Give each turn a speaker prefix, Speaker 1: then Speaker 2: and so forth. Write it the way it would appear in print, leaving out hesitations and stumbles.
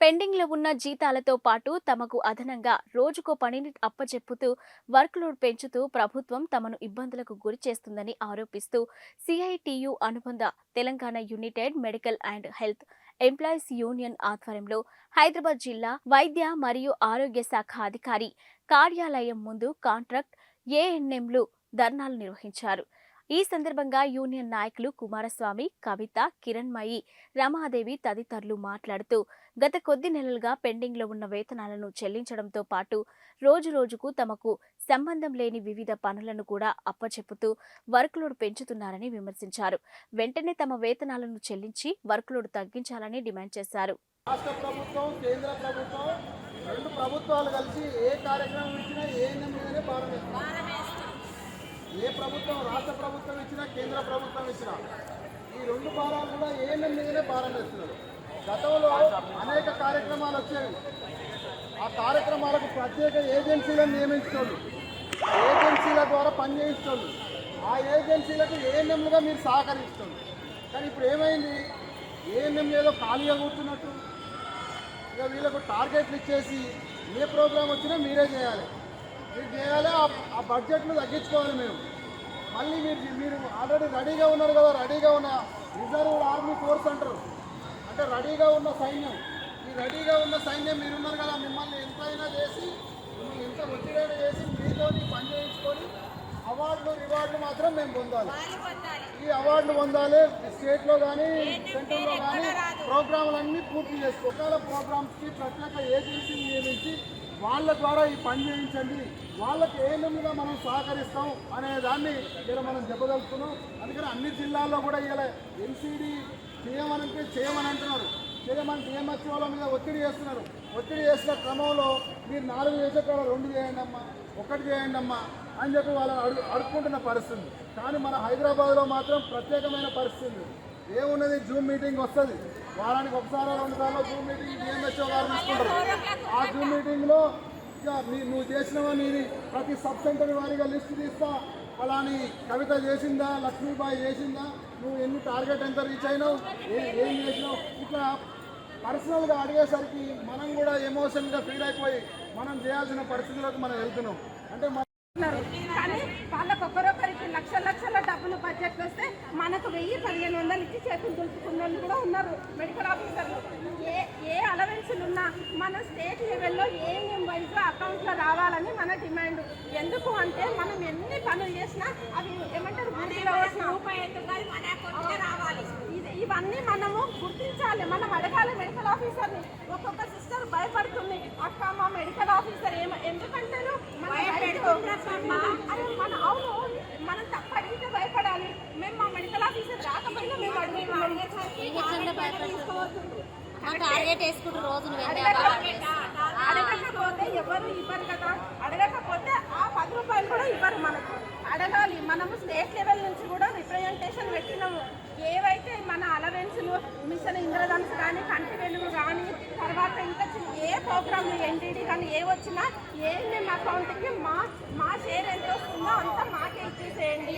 Speaker 1: పెండింగ్‌లో ఉన్న జీతాలతో పాటు తమకు అదనంగా రోజుకో పనిని అప్పచెప్పుతూ వర్క్‌లోడ్ పెంచుతూ ప్రభుత్వం తమను ఇబ్బందులకు గురి చేస్తుందని ఆరోపిస్తూ సిఐటియు అనుబంధ Telangana United medical and health employees union ఆధ్వర్యంలో హైదరాబాద్ జిల్లా వైద్య మరియు ఆరోగ్య శాఖ అధికారి కార్యాలయం ముందు కాంట్రాక్ట్ ఏఎన్ఎంలు ధర్నాలు నిర్వహించారు. ఈ సందర్భంగా యూనియన్ నాయకులు కుమారస్వామి, కవిత, కిరణ్మయి, రమాదేవి తదితరులు మాట్లాడుతూ గత కొద్ది నెలలుగా పెండింగ్లో ఉన్న వేతనాలను చెల్లించడంతో పాటు రోజురోజుకు తమకు సంబంధం లేని వివిధ పనులను కూడా అప్పచెప్పుతూ వర్క్లోడ్ పెంచుతున్నారని విమర్శించారు. వెంటనే తమ వేతనాలను చెల్లించి వర్క్లోడ్ తగ్గించాలని డిమాండ్ చేశారు.
Speaker 2: రాష్ట్ర ప్రభుత్వం, కేంద్ర ప్రభుత్వం రెండు ప్రభుత్వాలు కలిసి ఏ కార్యక్రమం ఇచ్చినా ఏఎన్ఎం మీదనే భారం వేస్తారు. ఏ ప్రభుత్వం, రాష్ట్ర ప్రభుత్వం ఇచ్చినా కేంద్ర ప్రభుత్వం ఇచ్చినా ఈ రెండు భారాలు కూడా ఏఎన్ఎం మీదనే భారం వేస్తున్నారు. గతంలో అనేక కార్యక్రమాలు వచ్చేవి. ఆ కార్యక్రమాలకు ప్రత్యేక ఏజెన్సీలను నియమించుకోండి, ఏజెన్సీల ద్వారా పనిచేయించుకోండి, ఆ ఏజెన్సీలకు ఏఎన్ఎంలుగా మీరు సహకరించుకోండి. కానీ ఇప్పుడు ఏమైంది, ఏఎన్ఎం ఏదో ఖాళీగా కూర్చున్నట్టు ఇక వీళ్ళకు టార్గెట్లు ఇచ్చేసి ఏ ప్రోగ్రాం వచ్చినా మీరే చేయాలి, మీరు చేయాలి, ఆ బడ్జెట్ను తగ్గించుకోవాలి. మళ్ళీ మీరు ఆల్రెడీ రెడీగా ఉన్నారు కదా, రెడీగా ఉన్న రిజర్వ్ ఆర్మీ ఫోర్స్ అంటారు, అంటే రెడీగా ఉన్న సైన్యం. ఈ రెడీగా ఉన్న సైన్యం మీరున్నారు కదా, మిమ్మల్ని ఎంతైనా చేసి, మిమ్మల్ని ఎంత ఒత్తిడైనా చేసి మీతో పని చేయించుకొని అవార్డులు రివార్డులు మాత్రం మేము పొందాలి. ఈ అవార్డులు పొందాలి. స్టేట్లో కానీ సెంట్రల్లో కానీ ప్రోగ్రాంలన్నీ పూర్తి చేసుకోవాలి. ప్రోగ్రామ్స్కి ప్రత్యేక ఏజెన్సీని నియమించి వాళ్ళ ద్వారా ఈ పని చేయించండి, వాళ్ళకి ఏఎన్ఎంలుగా మనం సహకరిస్తాం అనే దాన్ని ఇలా మనం చెప్పగలుగుతున్నాం. అందుకని అన్ని జిల్లాల్లో కూడా ఇలా ఎన్సీడీ చేయమని అంటున్నారు. చేయమని డిఎంహెచ్ఓల మీద ఒత్తిడి చేస్తున్నారు. ఒత్తిడి చేసిన క్రమంలో మీరు 4 చేసే కాడ 2 చేయండి అమ్మా, 1 చేయండి అమ్మా అని చెప్పి వాళ్ళని అడుక్కుంటున్న పరిస్థితి. కానీ మన హైదరాబాద్లో మాత్రం ప్రత్యేకమైన పరిస్థితి ఏమున్నది, జూమ్ మీటింగ్ వస్తుంది, వారానికి 1-2 సార్లు జూమ్ మీటింగ్ డిఎంహెచ్ఓ గారు తీసుకుంటారు. ఆ జూమ్ మీటింగ్లో ఇక నువ్వు చేసినవా, నీది ప్రతి సబ్ సెంటర్ వారిగా లిస్టు తీస్తా, అలాని కవిత చేసిందా, లక్ష్మీబాయి చేసిందా, నువ్వు ఎన్ని టార్గెట్ ఎంత రీచ్ అయినావు, ఏం చేసినావు, ఇట్లా పర్సనల్గా అడిగేసరికి మనం కూడా ఎమోషన్గా ఫీల్ అయిపోయి మనం చేయాల్సిన పరిస్థితులకు మనం వెళ్తున్నాం. అంటే
Speaker 3: కానీ వాళ్ళకు ఒక్కరొక్కరికి లక్షల డబ్బులు బడ్జెట్ వస్తే మనకు 1000-1500 ఇచ్చి చేతులు దులుపుకున్న వాళ్ళు కూడా ఉన్నారు. మెడికల్ ఆఫీసర్లు ఏ అలవెన్సులు ఉన్నా మన స్టేట్ లెవెల్లో ఏఎన్ఎం వైజ్గా అకౌంట్లో రావాలని మన డిమాండ్. ఎందుకు అంటే మనం ఎన్ని పనులు చేసినా అవి ఏమంటారు ఇవన్నీ మనము గుర్తించాలి, మనం అడగాలి మెడికల్ ఆఫీసర్ని. ఒక్కొక్క సిస్టర్ భయపడుతుంది, అక్క మా మెడికల్ ఆఫీసర్ ఎందుకంటే మన అవును మనం తప్ప అడిగితే భయపడాలి. మేము మా మెడికల్ ఆఫీసర్ రాకపోయినా మేము అడగకపోతే ఎవరు ఇవ్వరు కదా, అడగకపోతే ఆ 10 రూపాయలు కూడా ఇవ్వరు మనకు. అడగాలి. మనము స్టేట్ లెవెల్ నుంచి కూడా రిప్రజెంటేషన్ పెట్టినాము. ఏవైతే మన అలవెన్సులు, మిషన్ ఇంద్రధనుసు కానీ, కంటి వెలుగు కానీ, తర్వాత ఇంకా ఏ ప్రోగ్రామ్ ఎన్టీడీ కానీ ఏ వచ్చినా ఏఎన్ఎం అకౌంట్కి మా షేర్ ఎంత వస్తుందో అంతా మాకే ఇచ్చేసేయండి.